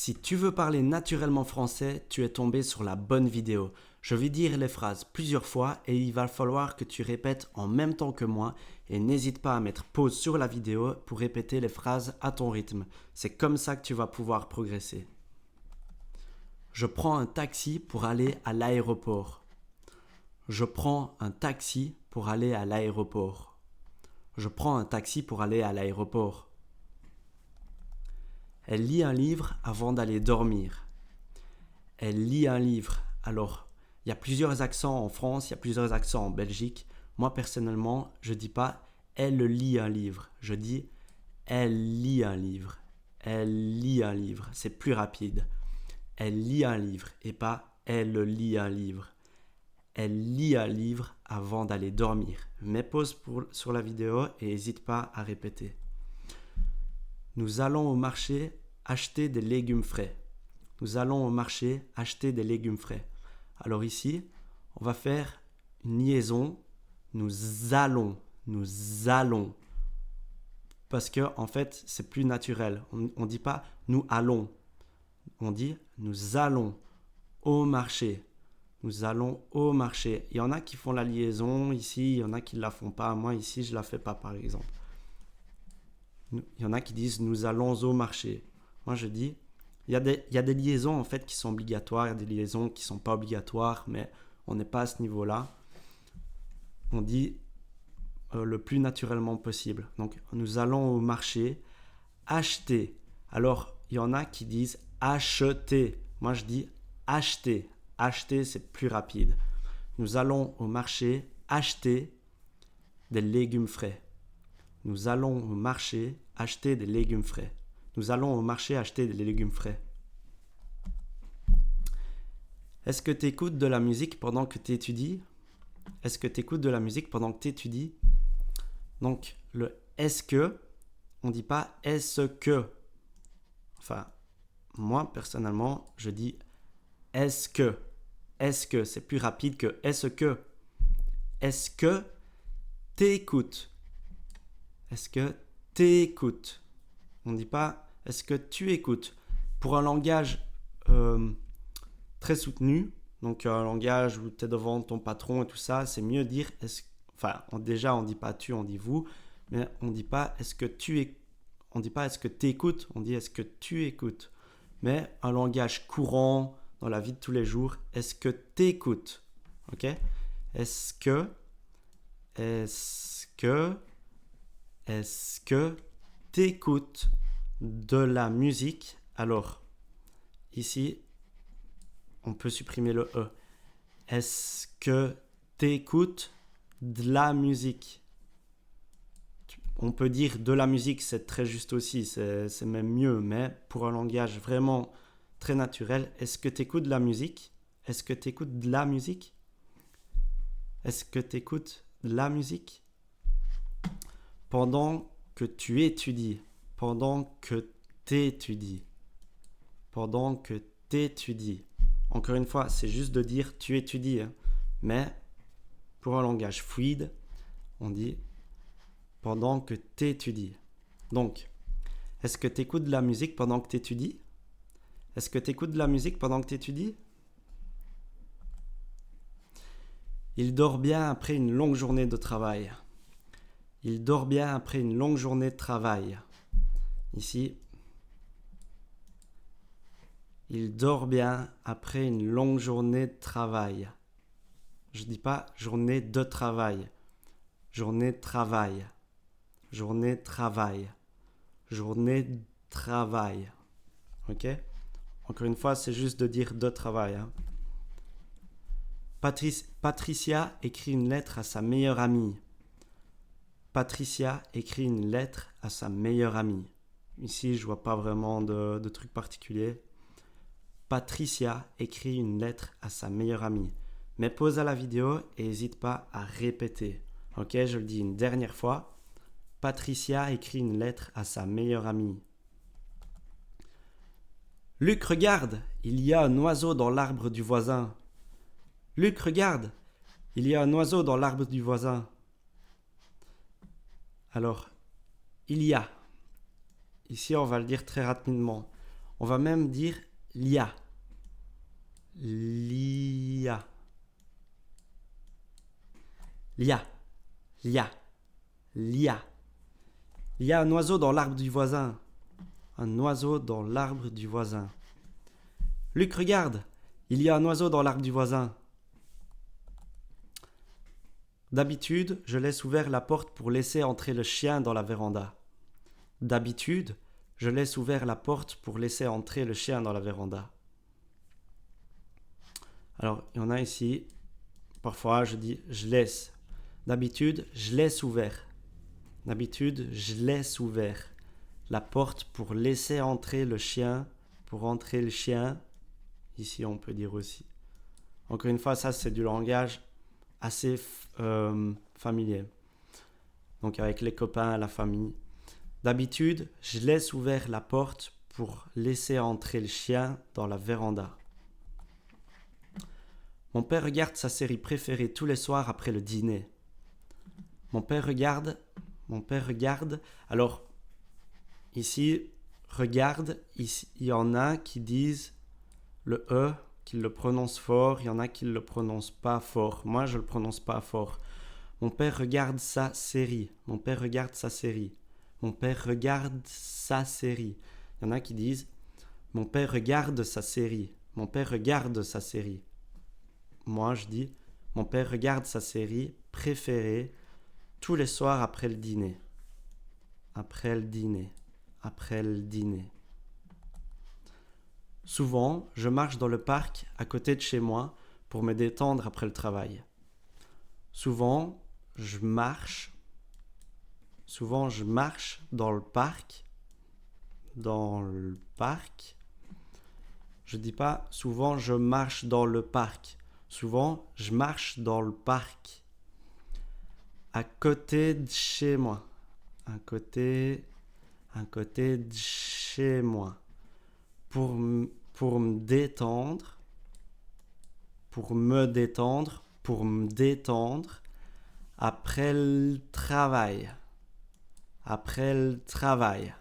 Si tu veux parler naturellement français, tu es tombé sur la bonne vidéo. Je vais dire les phrases plusieurs fois et il va falloir que tu répètes en même temps que moi et n'hésite pas à mettre pause sur la vidéo pour répéter les phrases à ton rythme. C'est comme ça que tu vas pouvoir progresser. Je prends un taxi pour aller à l'aéroport. Je prends un taxi pour aller à l'aéroport. Je prends un taxi pour aller à l'aéroport. Elle lit un livre avant d'aller dormir. Elle lit un livre. Alors, il y a plusieurs accents en France, il y a plusieurs accents en Belgique. Moi, personnellement, je ne dis pas « elle lit un livre ». Je dis « elle lit un livre ». Elle lit un livre. C'est plus rapide. Elle lit un livre et pas « elle lit un livre ». Elle lit un livre avant d'aller dormir. Mets pause sur la vidéo et n'hésite pas à répéter. Nous allons au marché acheter des légumes frais. Nous allons au marché acheter des légumes frais. Alors ici, on va faire une liaison. Nous allons. Parce que en fait, c'est plus naturel. On ne dit pas nous allons. On dit nous allons au marché. Nous allons au marché. Il y en a qui font la liaison ici, il y en a qui ne la font pas. Moi ici, je ne la fais pas par exemple. Il y en a qui disent nous allons au marché. Moi je dis, il y a des liaisons en fait qui sont obligatoires, il y a des liaisons qui ne sont pas obligatoires, mais on n'est pas à ce niveau-là. On dit le plus naturellement possible. Donc nous allons au marché acheter. Alors il y en a qui disent acheter. Moi je dis acheter. Acheter c'est plus rapide. Nous allons au marché acheter des légumes frais. Nous allons au marché acheter des légumes frais. Nous allons au marché acheter des légumes frais. Est-ce que tu écoutes de la musique pendant que tu étudies? Est-ce que tu écoutes de la musique pendant que tu étudies? Donc, le est-ce que, on ne dit pas est-ce que. Enfin, moi, personnellement, je dis est-ce que. Est-ce que, c'est plus rapide que est-ce que. Est-ce que t'écoutes? Est-ce que t'écoutes? On ne dit pas est-ce que tu écoutes? Pour un langage très soutenu, donc un langage où tu es devant ton patron et tout ça, c'est mieux dire déjà on ne dit pas tu, on dit vous, mais on ne dit pas est-ce que on dit pas est-ce que t'écoutes, on dit est-ce que tu écoutes. Mais un langage courant dans la vie de tous les jours, est-ce que t'écoutes? Ok? Est-ce que t'écoutes de la musique? Alors, ici, on peut supprimer le E. Est-ce que t'écoutes de la musique? On peut dire de la musique, c'est très juste aussi, c'est même mieux, mais pour un langage vraiment très naturel, est-ce que t'écoutes de la musique? Est-ce que t'écoutes de la musique? Est-ce que t'écoutes de la musique? Pendant que tu étudies, pendant que t'étudies, pendant que t'étudies. Encore une fois, c'est juste de dire tu étudies, hein. Mais pour un langage fluide, on dit pendant que t'étudies. Donc, est-ce que t'écoutes de la musique pendant que t'étudies? Est-ce que t'écoutes de la musique pendant que t'étudies? Il dort bien après une longue journée de travail. Il dort bien après une longue journée de travail. Ici, il dort bien après une longue journée de travail. Je ne dis pas journée de travail. Journée de travail. Journée de travail. Journée de travail. Ok? Encore une fois, c'est juste de dire de travail. Hein. Patricia écrit une lettre à sa meilleure amie. Patricia écrit une lettre à sa meilleure amie. Ici, je vois pas vraiment de truc particulier. Patricia écrit une lettre à sa meilleure amie. Mets pause à la vidéo et n'hésite pas à répéter. Ok, je le dis une dernière fois. Patricia écrit une lettre à sa meilleure amie. Luc, regarde, il y a un oiseau dans l'arbre du voisin. Luc, regarde, il y a un oiseau dans l'arbre du voisin. Alors, il y a. Ici, on va le dire très rapidement. On va même dire lia. Lia. Lia. Lia. Lia. Il y a un oiseau dans l'arbre du voisin. Un oiseau dans l'arbre du voisin. Luc, regarde. Il y a un oiseau dans l'arbre du voisin. D'habitude, je laisse ouvert la porte pour laisser entrer le chien dans la véranda. D'habitude, je laisse ouvert la porte pour laisser entrer le chien dans la véranda. Alors, il y en a ici. Parfois, je dis je laisse. D'habitude, je laisse ouvert. D'habitude, je laisse ouvert la porte pour laisser entrer le chien. Pour entrer le chien. Ici, on peut dire aussi. Encore une fois, ça, c'est du langage assez familier. Donc, avec les copains, la famille. D'habitude, je laisse ouvert la porte pour laisser entrer le chien dans la véranda. Mon père regarde sa série préférée tous les soirs après le dîner. Mon père regarde. Alors, ici, regarde, ici, il y en a qui disent le E, qui le prononcent fort, il y en a qui ne le prononcent pas fort. Moi, je ne le prononce pas fort. Mon père regarde sa série. Mon père regarde sa série. Mon père regarde sa série. Il y en a qui disent mon père regarde sa série. Mon père regarde sa série. Moi, je dis mon père regarde sa série préférée tous les soirs après le dîner. Après le dîner. Après le dîner. Souvent, je marche dans le parc à côté de chez moi pour me détendre après le travail. Souvent, je marche dans le parc. Dans le parc. Je dis pas souvent je marche dans le parc. Souvent, je marche dans le parc. À côté de chez moi. À côté de chez moi. Pour me détendre. Pour me détendre. Après le travail. Après le travail.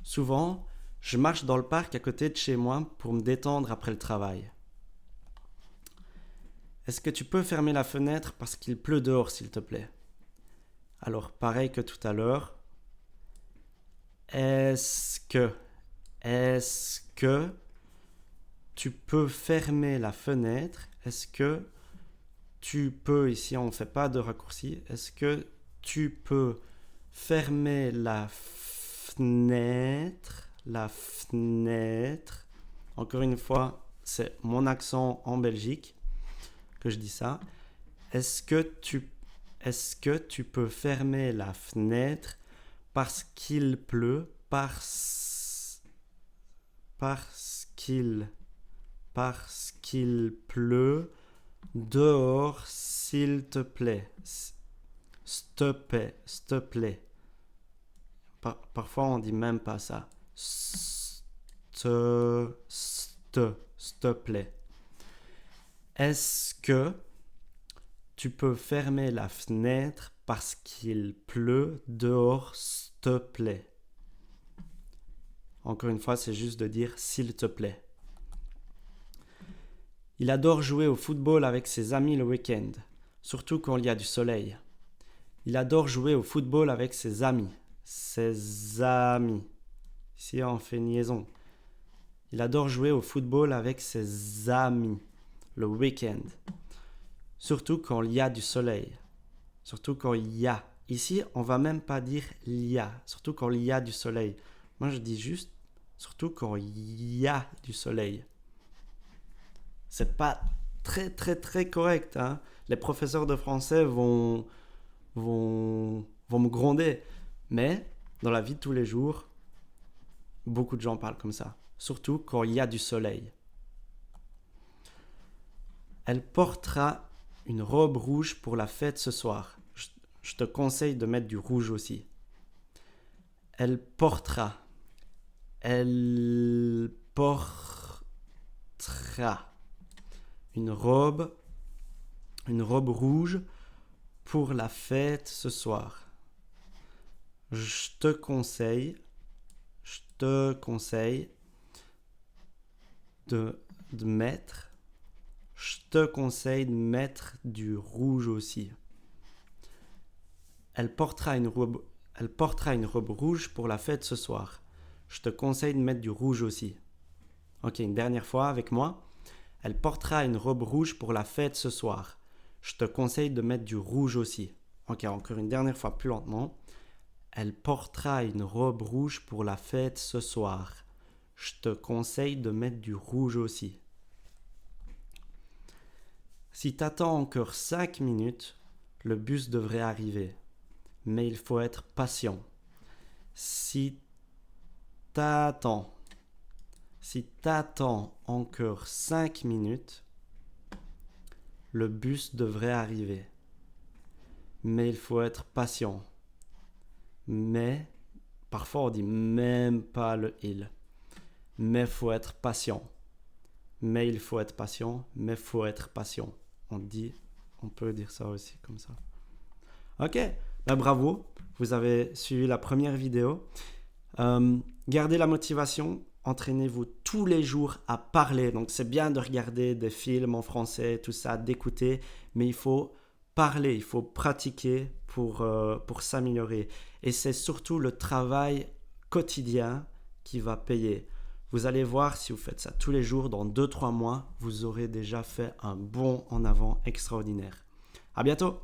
Souvent, je marche dans le parc à côté de chez moi pour me détendre après le travail. Est-ce que tu peux fermer la fenêtre parce qu'il pleut dehors, s'il te plaît? Alors, pareil que tout à l'heure. Est-ce que tu peux fermer la fenêtre? Est-ce que tu peux, ici on ne fait pas de raccourci, est-ce que tu peux fermer la fenêtre? La fenêtre. Encore une fois, c'est mon accent en Belgique que je dis ça. Est-ce que tu peux fermer la fenêtre parce qu'il pleut? Parce qu'il pleut dehors, s'il te plaît. S'il te plaît. Parfois, on dit même pas ça. S'il te plaît. Est-ce que tu peux fermer la fenêtre parce qu'il pleut dehors, s'il te plaît? Encore une fois, c'est juste de dire s'il te plaît. Il adore jouer au football avec ses amis le week-end, surtout quand il y a du soleil. Il adore jouer au football avec ses amis. Ses amis. Ici, on fait une liaison. Il adore jouer au football avec ses amis le week-end, surtout quand il y a du soleil. Surtout quand il y a. Ici, on va même pas dire il y a, surtout quand il y a du soleil. Moi, je dis juste surtout quand il y a du soleil. C'est pas très très très correct, hein. Les professeurs de français vont me gronder. Mais dans la vie de tous les jours, beaucoup de gens parlent comme ça. Surtout quand il y a du soleil. Elle portera une robe rouge pour la fête ce soir. Je te conseille de mettre du rouge aussi. Elle portera une robe rouge pour la fête ce soir. Je te conseille de mettre, je te conseille de mettre du rouge aussi. Elle portera une robe rouge pour la fête ce soir. Je te conseille de mettre du rouge aussi. Ok, une dernière fois avec moi. Elle portera une robe rouge pour la fête ce soir. Je te conseille de mettre du rouge aussi. Ok, encore une dernière fois plus lentement. Elle portera une robe rouge pour la fête ce soir. Je te conseille de mettre du rouge aussi. Si t'attends encore 5 minutes, le bus devrait arriver. Mais il faut être patient. Si t'attends encore 5 minutes, le bus devrait arriver. Mais il faut être patient. Mais, parfois on dit même pas le il. Mais faut être patient. Mais il faut être patient, mais faut être patient. On peut dire ça aussi comme ça. Ok, ben bravo, vous avez suivi la première vidéo. Gardez la motivation, entraînez-vous tous les jours à parler. Donc c'est bien de regarder des films en français, tout ça, d'écouter, mais il faut parler, il faut pratiquer pour s'améliorer. Et c'est surtout le travail quotidien qui va payer. Vous allez voir, si vous faites ça tous les jours, dans 2-3 mois, vous aurez déjà fait un bond en avant extraordinaire. À bientôt!